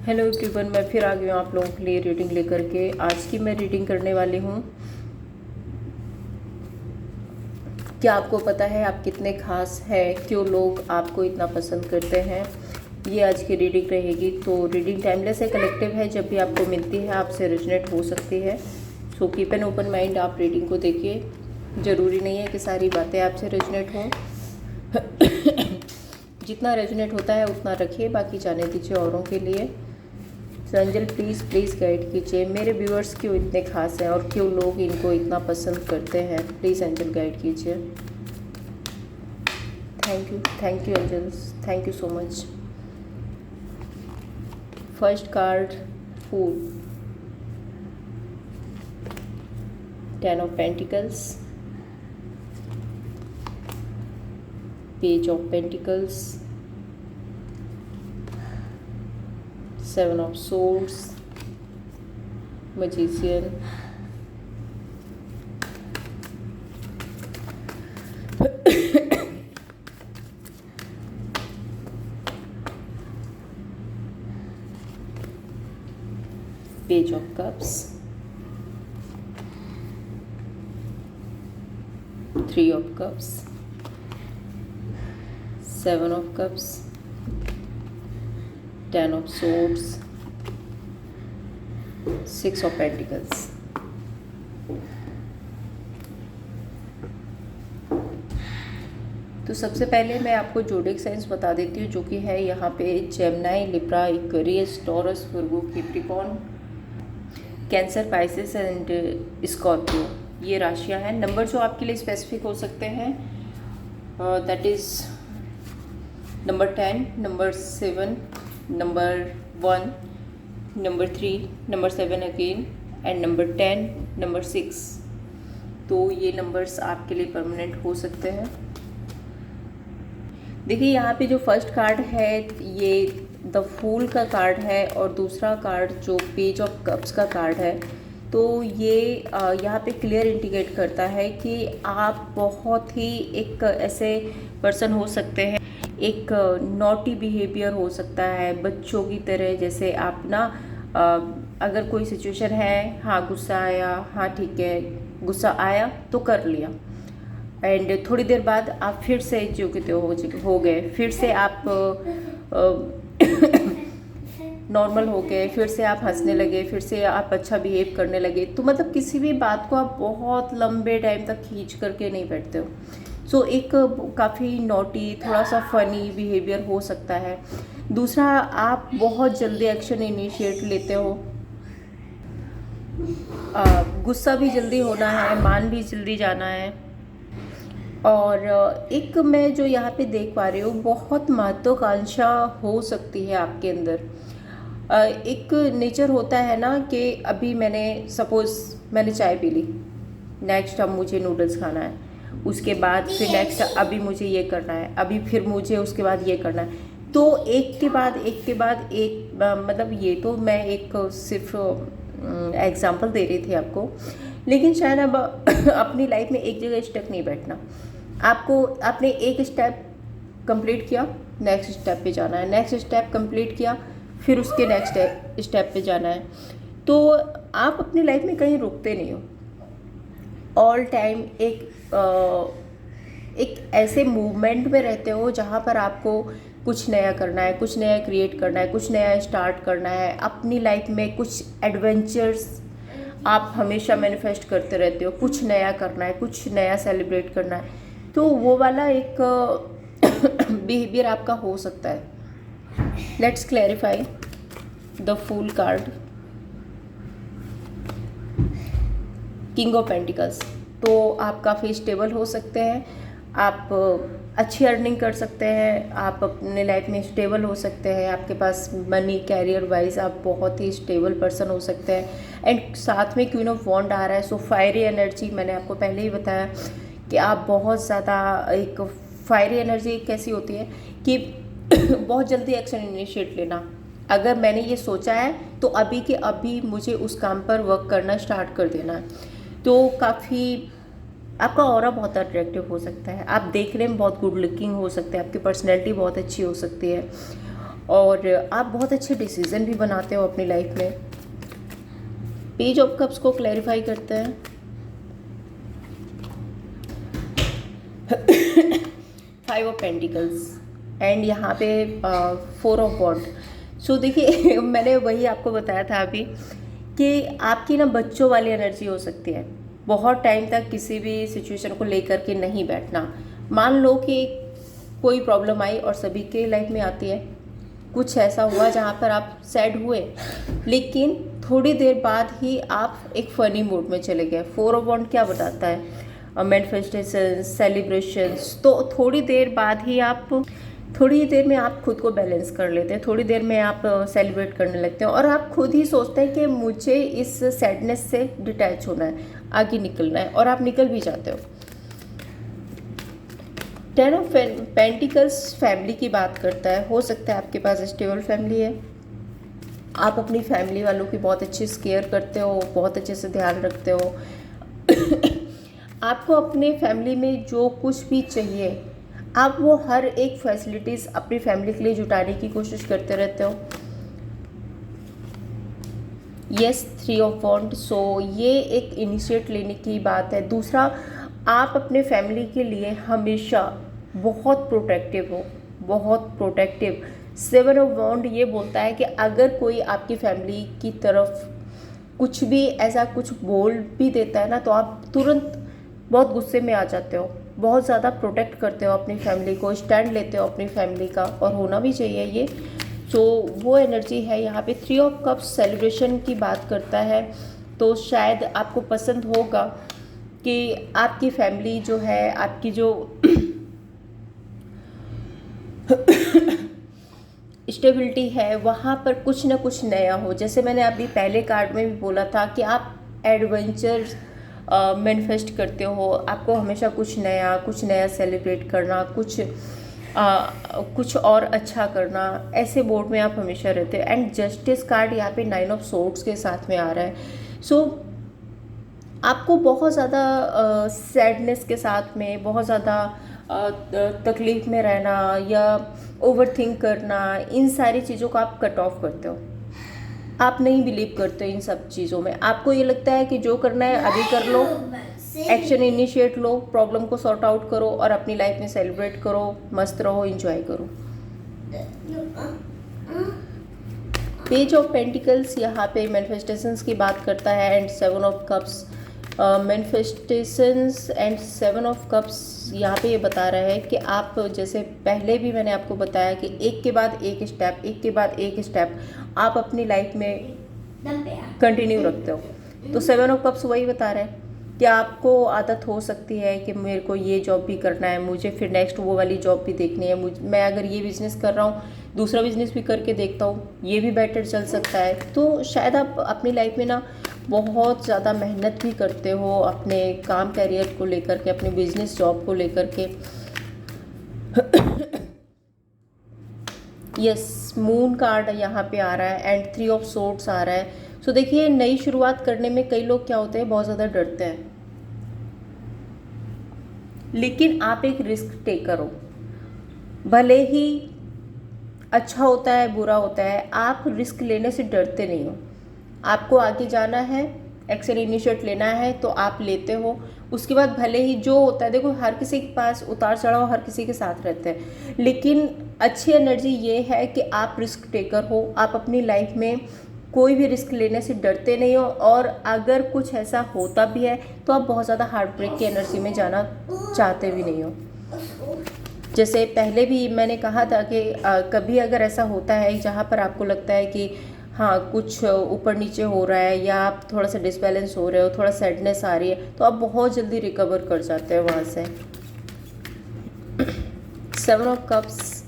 Hello everyone, मैं फिर आ गई हूँ आप लोगों के लिए रीडिंग लेकर के। आज की मैं रीडिंग करने वाली हूँ। क्या आपको पता है आप कितने खास हैं, क्यों लोग आपको इतना पसंद करते हैं? ये आज की रीडिंग रहेगी। तो रीडिंग टाइमलेस है, कलेक्टिव है, जब भी आपको मिलती है आपसे रेजोनेट हो सकती है। So keep an open mind, आप रीडिंग को देखिए। ज़रूरी नहीं है कि सारी बातें आपसे रेजोनेट हों। जितना रेजोनेट होता है उतना रखिए, बाकी जाने दीजिए औरों के लिए। तो एंजल प्लीज़ गाइड कीजिए, मेरे व्यूअर्स क्यों इतने खास हैं और क्यों लोग इनको इतना पसंद करते हैं। प्लीज़ एंजल गाइड कीजिए। Thank you angels, thank you so much. First card fool, 10 of pentacles, page of pentacles, 7 of swords, magician, page of cups, 3 of cups, 7 of cups, 10 of swords, 6 of pentacles। तो सबसे पहले मैं आपको जोडिक science बता देती हूँ, जो कि है यहाँ पे Gemini, Libra, Aquarius, taurus, Virgo, Capricorn, cancer, Pisces and Scorpio. ये राशियाँ हैं। नंबर जो आपके लिए स्पेसिफिक हो सकते हैं that is number 10, number 7, number 1, number 3, number 7 again and number 10, number 6। तो ये नंबर्स आपके लिए परमानेंट हो सकते हैं। देखिए यहाँ पे जो फर्स्ट कार्ड है ये द फूल का कार्ड है और दूसरा कार्ड जो पेज ऑफ कप्स का कार्ड है। तो ये यहाँ पे क्लियर इंडिकेट करता है कि आप बहुत ही एक ऐसे पर्सन हो सकते हैं, एक नॉटी बिहेवियर हो सकता है बच्चों की तरह। जैसे आप ना अगर कोई सिचुएशन है, हाँ गुस्सा आया, हाँ ठीक है गुस्सा आया तो कर लिया, एंड थोड़ी देर बाद आप फिर से जो कि हो गए, फिर से आप नॉर्मल हो गए, फिर से आप हंसने लगे, फिर से आप अच्छा बिहेव करने लगे। तो मतलब किसी भी बात को आप बहुत लंबे टाइम तक खींच करके नहीं बैठते हो। सो एक काफ़ी नॉटी, थोड़ा सा फनी बिहेवियर हो सकता है। दूसरा, आप बहुत जल्दी एक्शन इनिशिएट लेते हो, गुस्सा भी जल्दी होना है, मान भी जल्दी जाना है। और एक मैं जो यहाँ पे देख पा रही हूँ, बहुत महत्वाकांक्षा हो सकती है आपके अंदर। एक नेचर होता है ना कि अभी मैंने सपोज़ मैंने चाय पी ली, नेक्स्ट अब मुझे नूडल्स खाना है, उसके बाद फिर नेक्स्ट अभी मुझे ये करना है, अभी फिर मुझे उसके बाद ये करना है। तो एक के बाद एक मतलब ये तो मैं एक सिर्फ एग्जांपल दे रही थी आपको, लेकिन शायद अब अपनी लाइफ में एक जगह स्टक नहीं बैठना। आपको आपने एक स्टेप कंप्लीट किया, नेक्स्ट स्टेप पे जाना है, नेक्स्ट स्टेप कंप्लीट किया, फिर उसके नेक्स्ट स्टेप पे जाना है। तो आप अपनी लाइफ में कहीं रुकते नहीं हो, ऑल टाइम एक ऐसे मूवमेंट में रहते हो जहाँ पर आपको कुछ नया करना है, कुछ नया क्रिएट करना है, कुछ नया स्टार्ट करना है अपनी लाइफ में। कुछ एडवेंचर्स आप हमेशा मैनिफेस्ट करते रहते हो, कुछ नया करना है, कुछ नया सेलिब्रेट करना है। तो वो वाला एक बिहेवियर आपका हो सकता है। Let's clarify the fool card, king of pentacles. तो आप काफ़ी स्टेबल हो सकते हैं, आप अच्छी अर्निंग कर सकते हैं, आप अपने लाइफ में स्टेबल हो सकते हैं, आपके पास मनी कैरियर वाइज आप बहुत ही स्टेबल पर्सन हो सकते हैं। एंड साथ में क्वीन ऑफ वॉन्ड आ रहा है, सो फायरी एनर्जी। मैंने आपको पहले ही बताया कि आप बहुत ज़्यादा एक फायरी एनर्जी कैसी होती है कि बहुत जल्दी एक्शन इनिशिएट लेना। अगर मैंने ये सोचा है तो अभी के अभी मुझे उस काम पर वर्क करना स्टार्ट कर देना है। तो काफ़ी आपका ऑरा बहुत अट्रैक्टिव हो सकता है, आप देखने में बहुत गुड लुकिंग हो सकते हैं, आपकी पर्सनैलिटी बहुत अच्छी हो सकती है। और आप बहुत अच्छे डिसीजन भी बनाते हो अपनी लाइफ में। पेज ऑफ कप्स को क्लैरिफाई करते हैं। फाइव ऑफ पेंटिकल्स एंड यहाँ पे 4 ऑफ वॉन्ड। सो देखिए मैंने वही आपको बताया था अभी कि आपकी ना बच्चों वाली एनर्जी हो सकती है। बहुत टाइम तक किसी भी सिचुएशन को लेकर के नहीं बैठना। मान लो कि कोई प्रॉब्लम आई और सभी के लाइफ में आती है, कुछ ऐसा हुआ जहाँ पर आप सैड हुए, लेकिन थोड़ी देर बाद ही आप एक फ़नी मूड में चले गए। 4 ऑफ वॉन्ड क्या बताता है? Manifestation, celebrations. तो थोड़ी देर में आप खुद को बैलेंस कर लेते हैं, थोड़ी देर में आप सेलिब्रेट करने लगते हैं और आप खुद ही सोचते हैं कि मुझे इस सैडनेस से डिटैच होना है, आगे निकलना है, और आप निकल भी जाते हो। 10 ऑफ पेंटिकल्स फैमिली की बात करता है। हो सकता है आपके पास स्टेबल फैमिली है, आप अपनी फैमिली वालों की बहुत अच्छी केयर करते हो, बहुत अच्छे से ध्यान रखते हो। आपको अपने फैमिली में जो कुछ भी चाहिए, आप वो हर एक फैसिलिटीज़ अपनी फैमिली के लिए जुटाने की कोशिश करते रहते हो। यस, 3 ऑफ वॉन्ड। सो ये एक इनिशिएट लेने की बात है। दूसरा, आप अपने फैमिली के लिए हमेशा बहुत प्रोटेक्टिव हो, बहुत प्रोटेक्टिव। 7 ऑफ वॉन्ड ये बोलता है कि अगर कोई आपकी फैमिली की तरफ कुछ भी ऐसा कुछ बोल भी देता है ना, तो आप तुरंत बहुत गुस्से में आ जाते हो, बहुत ज़्यादा प्रोटेक्ट करते हो अपनी फैमिली को, स्टैंड लेते हो अपनी फैमिली का, और होना भी चाहिए ये। तो वो एनर्जी है यहाँ पे। 3 ऑफ कप्स सेलिब्रेशन की बात करता है। तो शायद आपको पसंद होगा कि आपकी फैमिली जो है, आपकी जो स्टेबिलिटी है, वहाँ पर कुछ ना कुछ नया हो। जैसे मैंने अभी पहले कार्ड में भी बोला था कि आप एडवेंचर मैनिफेस्ट करते हो, आपको हमेशा कुछ नया सेलिब्रेट करना, कुछ और अच्छा करना, ऐसे मोड में आप हमेशा रहते हो। एंड जस्टिस कार्ड यहाँ पे 9 ऑफ सोर्ड्स के साथ में आ रहा है। सो आपको बहुत ज़्यादा सैडनेस के साथ में, बहुत ज़्यादा तकलीफ़ में रहना या ओवरथिंक करना, इन सारी चीज़ों को आप कट ऑफ करते हो। आप नहीं बिलीव करते इन सब चीज़ों में। आपको ये लगता है कि जो करना है अभी कर लो, एक्शन इनिशिएट लो, प्रॉब्लम को सॉर्ट आउट करो और अपनी लाइफ में सेलिब्रेट करो, मस्त रहो, एंजॉय करो। पेज ऑफ पेंटिकल्स यहाँ पे मैनिफेस्टेशंस की बात करता है and 7 of cups. Manifestations and 7 of cups यहाँ पे ये बता रहा है कि आप, जैसे पहले भी मैंने आपको बताया कि एक के बाद एक स्टेप आप अपनी लाइफ में कंटिन्यू रखते हो। तो 7 ऑफ कप्स वही बता रहे हैं कि आपको आदत हो सकती है कि मेरे को ये जॉब भी करना है, मुझे फिर नेक्स्ट वो वाली जॉब भी देखनी है, मैं अगर ये बिज़नेस कर रहा हूँ, दूसरा बिज़नेस भी करके देखता हूँ, ये भी बेटर चल सकता है। तो शायद आप अपनी लाइफ में ना बहुत ज़्यादा मेहनत भी करते हो अपने काम कैरियर को लेकर के, अपने बिजनेस जॉब को लेकर के। यस, मून कार्ड यहाँ पे आ रहा है एंड 3 ऑफ सोर्ड्स आ रहा है। सो देखिए, नई शुरुआत करने में कई लोग क्या होते हैं, बहुत ज़्यादा डरते हैं, लेकिन आप एक रिस्क टेकर हो। भले ही अच्छा होता है, बुरा होता है, आप रिस्क लेने से डरते नहीं हो। आपको आगे जाना है, एक्शन इनिशिएट लेना है, तो आप लेते हो। उसके बाद भले ही जो होता है, देखो हर किसी के पास उतार चढ़ाव हर किसी के साथ रहते हैं, लेकिन अच्छी एनर्जी ये है कि आप रिस्क टेकर हो। आप अपनी लाइफ में कोई भी रिस्क लेने से डरते नहीं हो, और अगर कुछ ऐसा होता भी है तो आप बहुत ज़्यादा हार्ट ब्रेक की एनर्जी में जाना चाहते भी नहीं हो। जैसे पहले भी मैंने कहा था कि कभी अगर ऐसा होता है जहाँ पर आपको लगता है कि हाँ कुछ ऊपर नीचे हो रहा है, या आप थोड़ा सा डिसबैलेंस हो रहे हो, थोड़ा सैडनेस आ रही है, तो आप बहुत जल्दी रिकवर कर जाते हैं वहाँ से। 7 ऑफ कप्स,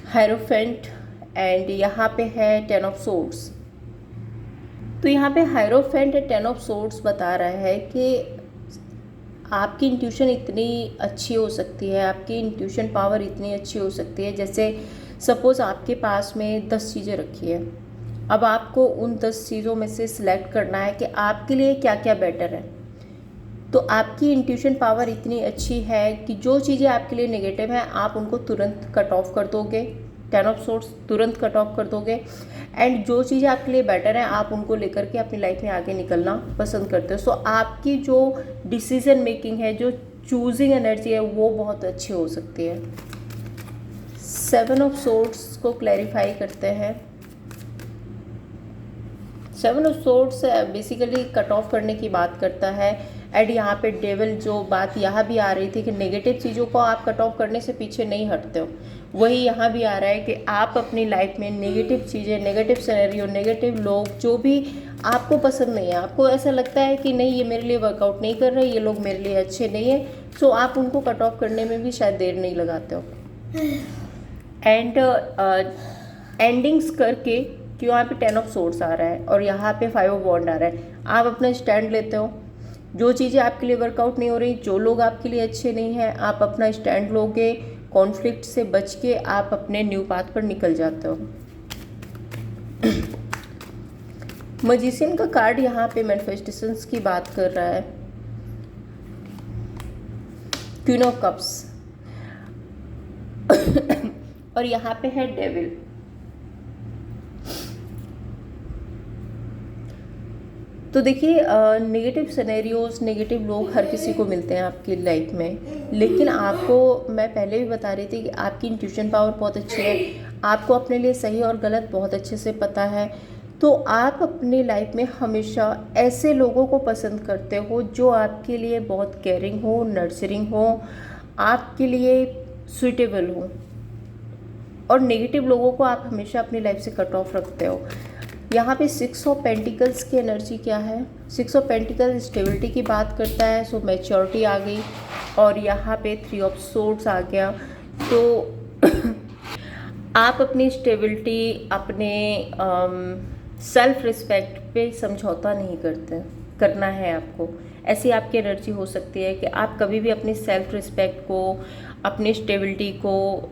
हायरोफेंट एंड यहाँ पे है 10 ऑफ सोर्ड्स। तो यहाँ पे हायरोफेंट 10 ऑफ सोर्ड्स बता रहा है कि आपकी इंट्यूशन इतनी अच्छी हो सकती है, आपकी इंट्यूशन पावर इतनी अच्छी हो सकती है। जैसे सपोज़ आपके पास में 10 चीज़ें रखी है, अब आपको उन 10 चीज़ों में से सिलेक्ट करना है कि आपके लिए क्या क्या बेटर है। तो आपकी इंट्यूशन पावर इतनी अच्छी है कि जो चीज़ें आपके लिए नेगेटिव हैं आप उनको तुरंत कट ऑफ कर दोगे, 10 ऑफ सोर्ट्स तुरंत कट ऑफ कर दोगे। एंड जो चीज़ें आपके लिए बेटर हैं आप उनको लेकर के अपनी लाइफ में आगे निकलना पसंद करते हो। सो आपकी जो डिसीजन मेकिंग है, जो चूजिंग एनर्जी है, वो बहुत अच्छी हो सकती है। 7 ऑफ सोर्ट्स को क्लैरिफाई करते हैं। 7 of sorts basically cut off करने की बात करता है। एंड यहाँ पे डेविल, जो बात यहाँ भी आ रही थी कि नेगेटिव चीज़ों को आप कट ऑफ करने से पीछे नहीं हटते हो, वही यहाँ भी आ रहा है कि आप अपनी लाइफ में नेगेटिव चीज़ें, नेगेटिव सिनेरियो, नेगेटिव लोग जो भी आपको पसंद नहीं है, आपको ऐसा लगता है कि नहीं ये मेरे लिए वर्कआउट नहीं कर रहे, ये लोग मेरे लिए अच्छे नहीं है, सो आप उनको कट ऑफ करने में भी शायद देर नहीं लगाते हो। एंड एंडिंग्स करके क्यों यहाँ पे 10 ऑफ सोर्ट्स आ रहा है और यहाँ पे 5 ऑफ वॉन्ड आ रहा है, आप अपना स्टैंड लेते हो। जो चीज़ें आपके लिए वर्कआउट नहीं हो रही, जो लोग आपके लिए अच्छे नहीं हैं, आप अपना स्टैंड लोगे, कॉन्फ्लिक्ट से बच के आप अपने न्यू पाथ पर निकल जाते हो। मैजिशियन का कार्ड यहाँ पे मैनिफेस्टेशंस की बात कर रहा है। क्वीन ऑफ कप्स और यहाँ पे है डेविल। तो देखिए, नेगेटिव सिनेरियोज, नेगेटिव लोग हर किसी को मिलते हैं आपकी लाइफ में, लेकिन आपको मैं पहले भी बता रही थी कि आपकी इंट्यूशन पावर बहुत अच्छी है, आपको अपने लिए सही और गलत बहुत अच्छे से पता है। तो आप अपनी लाइफ में हमेशा ऐसे लोगों को पसंद करते हो जो आपके लिए बहुत केयरिंग हो, नर्चरिंग हो, आपके लिए सुइटेबल हो, और नेगेटिव लोगों को आप हमेशा अपनी लाइफ से कट ऑफ रखते हो। यहाँ पे 6 ऑफ पेंटिकल्स की एनर्जी क्या है? 6 ऑफ पेंटिकल्स स्टेबिलिटी की बात करता है, सो मैच्योरिटी आ गई, और यहाँ पे 3 ऑफ सोर्ड्स आ गया। तो आप अपनी स्टेबिलिटी, अपने सेल्फ रिस्पेक्ट पे समझौता नहीं करते, करना है आपको। ऐसी आपकी एनर्जी हो सकती है कि आप कभी भी अपनी सेल्फ रिस्पेक्ट को, अपनी स्टेबिलिटी को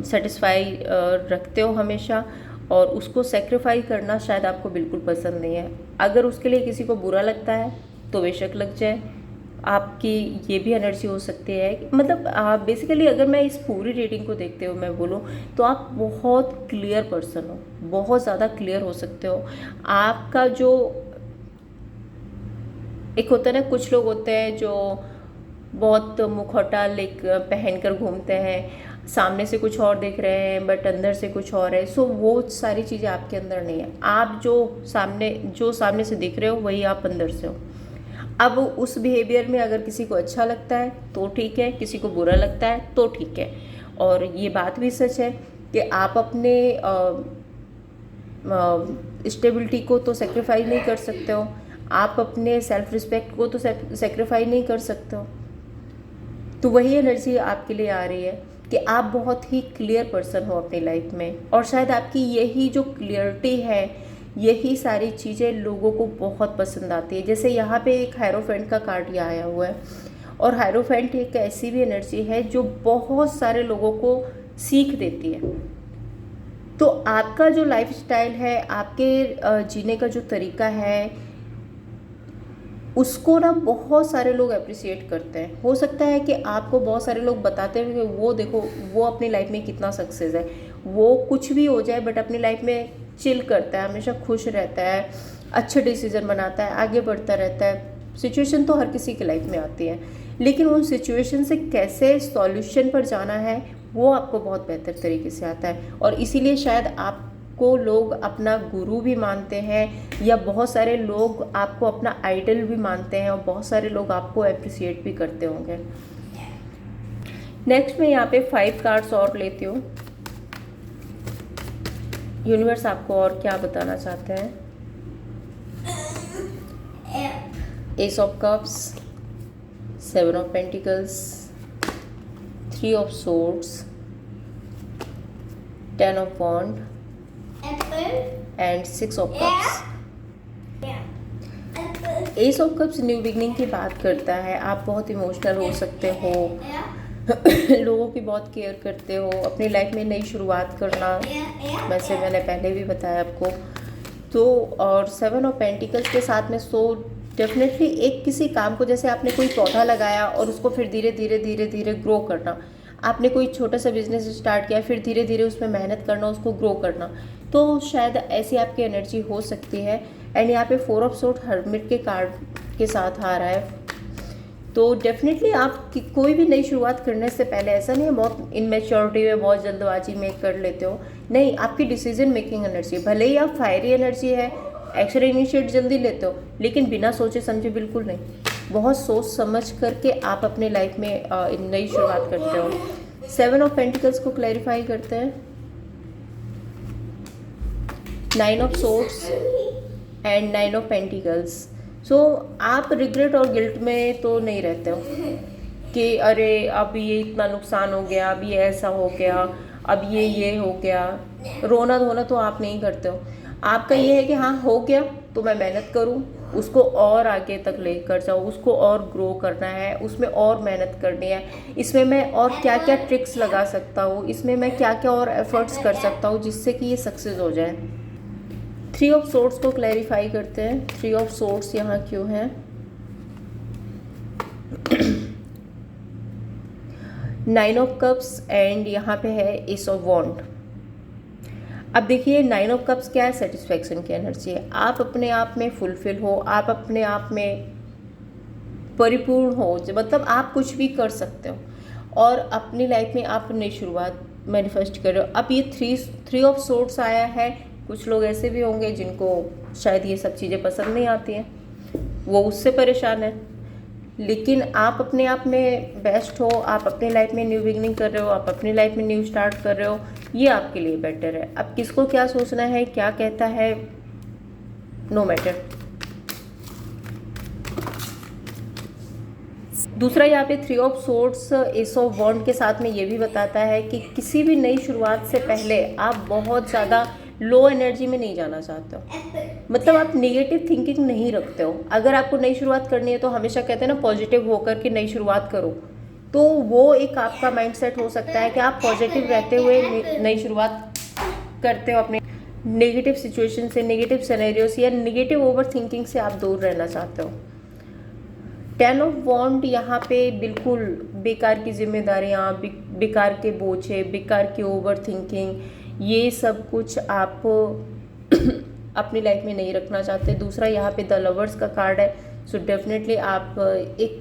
सेटिस्फाई रखते हो हमेशा, और उसको सेक्रीफाई करना शायद आपको बिल्कुल पसंद नहीं है। अगर उसके लिए किसी को बुरा लगता है तो बेशक लग जाए, आपकी ये भी एनर्जी हो सकती है। मतलब बेसिकली अगर मैं इस पूरी रीडिंग को देखते हुए मैं बोलूँ तो आप बहुत क्लियर पर्सन हो, बहुत ज़्यादा क्लियर हो सकते हो। आपका जो एक होता है ना, कुछ लोग होते हैं जो बहुत मुखौटा पहन कर घूमते हैं, सामने से कुछ और दिख रहे हैं बट अंदर से कुछ और है। सो वो सारी चीज़ें आपके अंदर नहीं है। आप जो सामने से दिख रहे हो वही आप अंदर से हो। अब उस बिहेवियर में अगर किसी को अच्छा लगता है तो ठीक है, किसी को बुरा लगता है तो ठीक है। और ये बात भी सच है कि आप अपने स्टेबिलिटी को तो सेक्रीफाई नहीं कर सकते हो, आप अपने सेल्फ रिस्पेक्ट को तो सेक्रीफाई नहीं कर सकते हो। तो वही एनर्जी आपके लिए आ रही है कि आप बहुत ही क्लियर पर्सन हो अपनी लाइफ में, और शायद आपकी यही जो क्लियरिटी है, यही सारी चीज़ें लोगों को बहुत पसंद आती है। जैसे यहाँ पे एक हायरोफेंट का कार्ड आया हुआ है, और हायरोफेंट एक ऐसी भी एनर्जी है जो बहुत सारे लोगों को सीख देती है। तो आपका जो लाइफ स्टाइल है, आपके जीने का जो तरीका है, उसको ना बहुत सारे लोग अप्रिशिएट करते हैं। हो सकता है कि आपको बहुत सारे लोग बताते हैं कि वो देखो वो अपनी लाइफ में कितना सक्सेस है, वो कुछ भी हो जाए बट अपनी लाइफ में चिल करता है, हमेशा खुश रहता है, अच्छे डिसीजन बनाता है, आगे बढ़ता रहता है। सिचुएशन तो हर किसी की लाइफ में आती है, लेकिन उन सिचुएशन से कैसे सॉल्यूशन पर जाना है वो आपको बहुत बेहतर तरीके से आता है। और इसीलिए शायद आपको लोग अपना गुरु भी मानते हैं, या बहुत सारे लोग आपको अपना आइडल भी मानते हैं, और बहुत सारे लोग आपको अप्रिशिएट भी करते होंगे। नेक्स्ट मैं यहाँ पे 5 कार्ड्स और लेती हूँ। यूनिवर्स आपको और क्या बताना चाहते हैं? Ace of cups, 7 of pentacles, 3 of swords, 10 of wand and 6 of cups. Ace of cups new beginning की बात करता है। आप बहुत इमोशनल हो सकते हो, लोगों की बहुत केयर करते हो, अपनी लाइफ में नई शुरुआत करना, वैसे मैंने पहले भी बताया आपको। तो और 7 ऑफ पेंटिकल्स के साथ में डेफिनेटली एक किसी काम को, जैसे आपने कोई पौधा लगाया और उसको फिर धीरे धीरे धीरे धीरे ग्रो करना, आपने कोई छोटा सा बिजनेस स्टार्ट किया, फिर धीरे धीरे उसमें मेहनत करना, उसको ग्रो करना, तो शायद ऐसी आपकी एनर्जी हो सकती है। एंड यहाँ पे 4 ऑफ सोर्ड हर्मिट के कार्ड के साथ आ रहा है। तो डेफिनेटली आप कोई भी नई शुरुआत करने से पहले, ऐसा नहीं है बहुत इनमेच्योरिटी में, बहुत जल्दबाजी में कर लेते हो, नहीं, आपकी डिसीजन मेकिंग एनर्जी, भले ही आप फायरी एनर्जी है, एक्शन इनिशिएट जल्दी लेते हो, लेकिन बिना सोचे समझे बिल्कुल नहीं, बहुत सोच समझ करके आप अपने लाइफ में नई शुरुआत करते हो। 7 ऑफ पेंटिकल्स को क्लैरिफाई करते हैं, 9 of swords and 9 of pentacles. So आप रिग्रेट और गिल्ट में तो नहीं रहते हो कि अरे अब ये इतना नुकसान हो गया, अब ये ऐसा हो गया, अब ये हो गया, रोना धोना तो आप नहीं करते हो। आपका ये है कि हाँ हो गया तो मैं मेहनत करूँ, उसको और आगे तक लेकर जाऊँ, उसको और ग्रो करना है, उसमें और मेहनत करनी है, इसमें मैं और क्या क्या ट्रिक्स लगा सकता हूँ, इसमें मैं क्या क्या और एफर्ट्स कर सकता हूँ जिससे कि ये सक्सेस हो जाए। 3 ऑफ सोर्ड्स को क्लैरिफाई करते हैं, 3 ऑफ सोर्ड्स यहाँ क्यों है। 9 ऑफ कप्स एंड यहाँ पे है एस ऑफ वॉन्ड। अब देखिए 9 ऑफ कप्स क्या है, सेटिस्फैक्शन की एनर्जी है, आप अपने आप में फुलफिल हो, आप अपने आप में परिपूर्ण हो, मतलब आप कुछ भी कर सकते हो और अपनी लाइफ में आप नई शुरुआत मैनिफेस्ट कर रहे हो। अब ये 3 ऑफ सोर्ड्स आया है, कुछ लोग ऐसे भी होंगे जिनको शायद ये सब चीज़ें पसंद नहीं आती हैं, वो उससे परेशान है, लेकिन आप अपने आप में बेस्ट हो, आप अपनी लाइफ में न्यू बिगनिंग कर रहे हो, आप अपनी लाइफ में न्यू स्टार्ट कर रहे हो, ये आपके लिए बेटर है। अब किसको क्या सोचना है, क्या कहता है, नो मैटर। दूसरा यहाँ पे 3 ऑफ सोर्ड्स एस ऑफ वॉन्ड के साथ में ये भी बताता है कि किसी भी नई शुरुआत से पहले आप बहुत ज़्यादा लो एनर्जी में नहीं जाना चाहते हो, मतलब आप नेगेटिव थिंकिंग नहीं रखते हो। अगर आपको नई शुरुआत करनी है तो हमेशा कहते हैं ना पॉजिटिव होकर के नई शुरुआत करो, तो वो एक आपका माइंडसेट हो सकता है कि आप पॉजिटिव रहते हुए नई शुरुआत करते हो, अपने नेगेटिव सिचुएशन से, नेगेटिव सिनेरियो से या नेगेटिव ओवर थिंकिंग से आप दूर रहना चाहते हो। 10 ऑफ वॉन्ड यहाँ पे बिल्कुल बेकार की जिम्मेदारियाँ, बेकार के बोझे, बेकार की ओवर थिंकिंग, ये सब कुछ आप अपनी लाइफ में नहीं रखना चाहते। दूसरा यहाँ पे द लवर्स का कार्ड है, सो डेफिनेटली आप एक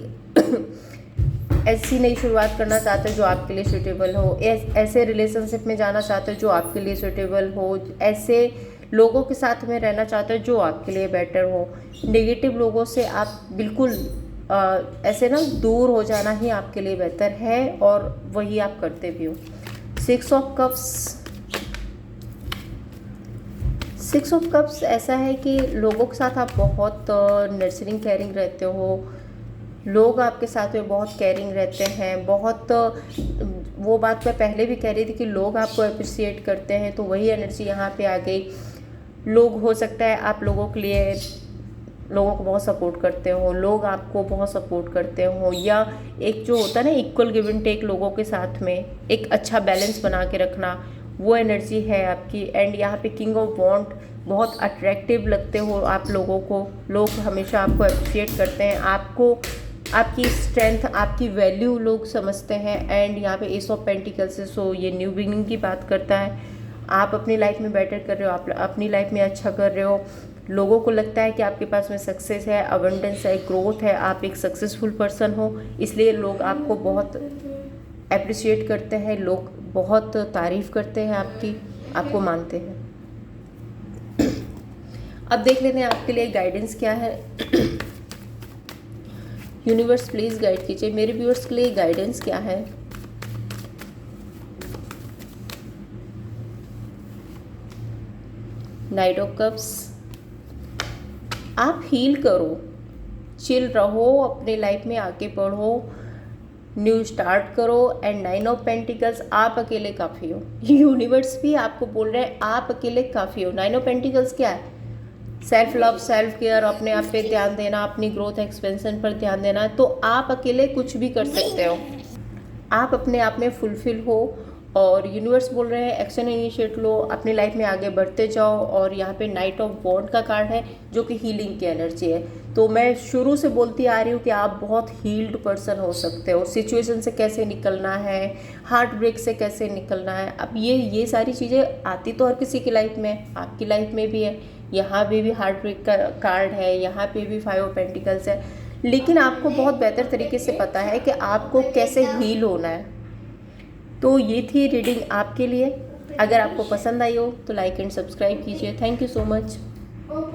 ऐसी नई शुरुआत करना चाहते हो जो आपके लिए सूटेबल हो, ऐसे रिलेशनशिप में जाना चाहते हो जो आपके लिए सूटेबल हो, ऐसे लोगों के साथ में रहना चाहते हो जो आपके लिए बेटर हो। नेगेटिव लोगों से आप बिल्कुल ऐसे ना दूर हो जाना ही आपके लिए बेहतर है और वही आप करते भी हो। 6 ऑफ कप्स ऐसा है कि लोगों के साथ आप बहुत नर्चरिंग केयरिंग रहते हो, लोग आपके साथ में बहुत केयरिंग रहते हैं, बहुत वो बात मैं पहले भी कह रही थी कि लोग आपको अप्रिशिएट करते हैं, तो वही एनर्जी यहाँ पे आ गई। लोग, हो सकता है आप लोगों के लिए, लोगों को बहुत सपोर्ट करते हो, लोग आपको बहुत सपोर्ट करते हो, या एक जो होता है ना इक्वल गिव एंड टेक, लोगों के साथ में एक अच्छा बैलेंस बना के रखना, वो एनर्जी है आपकी। एंड यहाँ पे किंग ऑफ वॉन्ड, बहुत अट्रैक्टिव लगते हो आप लोगों को, लोग हमेशा आपको अप्रिशिएट करते हैं, आपको आपकी स्ट्रेंथ, आपकी वैल्यू लोग समझते हैं। एंड यहाँ पे एस ऑफ पेंटिकल्स है, सो ये न्यू बिगिनिंग की बात करता है। आप अपनी लाइफ में बेटर कर रहे हो, आप अपनी लाइफ में अच्छा कर रहे हो, लोगों को लगता है कि आपके पास में सक्सेस है, अबंडेंस है, ग्रोथ है, आप एक सक्सेसफुल पर्सन हो, इसलिए लोग आपको बहुत अप्रिशिएट करते हैं, लोग बहुत तारीफ़ करते हैं आपकी, आपको मानते हैं। अब देख लेते हैं आपके लिए गाइडेंस क्या है। यूनिवर्स प्लीज़ गाइड कीजिए, मेरे व्यूअर्स के लिए गाइडेंस क्या है। नाइट ऑफ कप्स, आप हील करो, चिल रहो, अपने लाइफ में आगे बढ़ो, न्यू स्टार्ट करो। एंड 9 ऑफ पेंटिकल्स, आप अकेले काफ़ी हो, यूनिवर्स भी आपको बोल रहे हैं आप अकेले काफ़ी हो। 9 ऑफ पेंटिकल्स क्या है, सेल्फ लव, सेल्फ केयर, अपने आप पे ध्यान देना, अपनी ग्रोथ एक्सपेंशन पर ध्यान देना। तो आप अकेले कुछ भी कर सकते हो, आप अपने आप में फुलफिल हो और यूनिवर्स बोल रहे हैं एक्शन इनिशिएट लो, अपनी लाइफ में आगे बढ़ते जाओ। और यहाँ पे नाइट ऑफ वॉन्ड का कार्ड है जो कि हीलिंग की एनर्जी है। तो मैं शुरू से बोलती आ रही हूँ कि आप बहुत हील्ड पर्सन हो सकते हो। सिचुएशन से कैसे निकलना है, हार्ट ब्रेक से कैसे निकलना है। अब ये सारी चीज़ें आती तो हर किसी की लाइफ में, आपकी लाइफ में भी है। यहाँ पे भी हार्ट ब्रेक का कार्ड है, यहाँ पे भी 5 ऑफ पेंटिकल्स है। लेकिन आपको बहुत बेहतर तरीके से पता है कि आपको कैसे हील होना है। तो ये थी रीडिंग आपके लिए। अगर आपको पसंद आई हो तो लाइक एंड सब्सक्राइब कीजिए। Thank you so much.